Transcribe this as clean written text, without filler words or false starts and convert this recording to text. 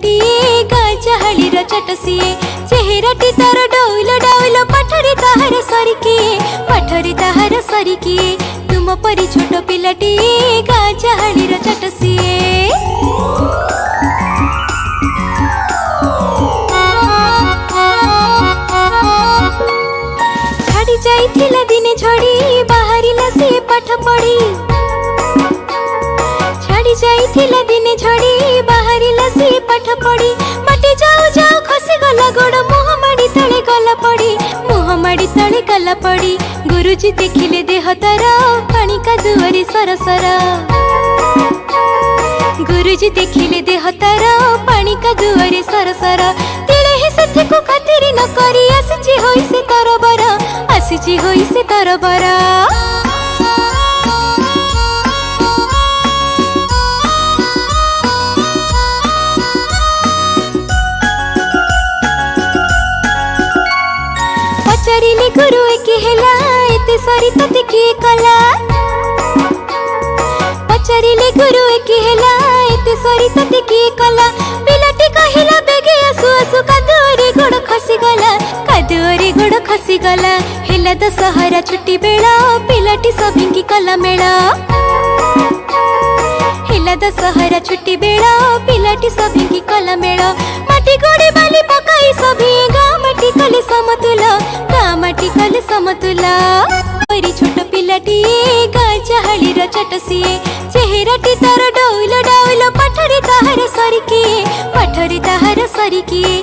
पिलाटिए गाँ चाहाली चट सिए चेहराटी तार डौल डौल पाठरे ताहार सरिकिए पाठरे ताहार सरिकिए तुम परी छोट पिलाटिए गाँ चाहाली चट सिए। छाड़ी जाइथिला दिने झड़ी बाहरिला से पाठ पढ़ी छाड़ी जाइथिला दिने झड़ी बाहरिला से पाठ पढ़ी माटी जाऊ जाऊ खसी गला गोड़ मुह माड़ी तले गला पड़ी मुह माड़ी तले गला पड़ी गुरुजी देखिले देह तार पानी का दुआरे सरसर गुरुजी देखिले देह तार पानी का दुआरे सरसर तिले ही सथि को खातिर न करी आसीची होई से तरबर आसीची होई से तरबर। पचारिले गुरु के हेला एते सरी तते किए कला पचारिले गुरु के हेला एते सरी तते किए कला पिलाटी कहिला बेगे आसु आसु कादुरे गोड़ खसी गला कादुरे गोड़ खसी गला हेला दशहरा छुट्टी बेला पिलाटी सभिंकी कला मेला हेला दशहरा छुट्टी बेला पिलाटी सभिंकी कला मेला माटी गोड़ी बाली पकाई सभी गाँ माटी कले समतुला गाँ माटी कले समतुला परी छोट पिलाटिए गाँ चाहाली चट सिए चेहराटी तार डौल डौल पाठरे ताहार सरिकिए पाठरे ताहार सरिकिए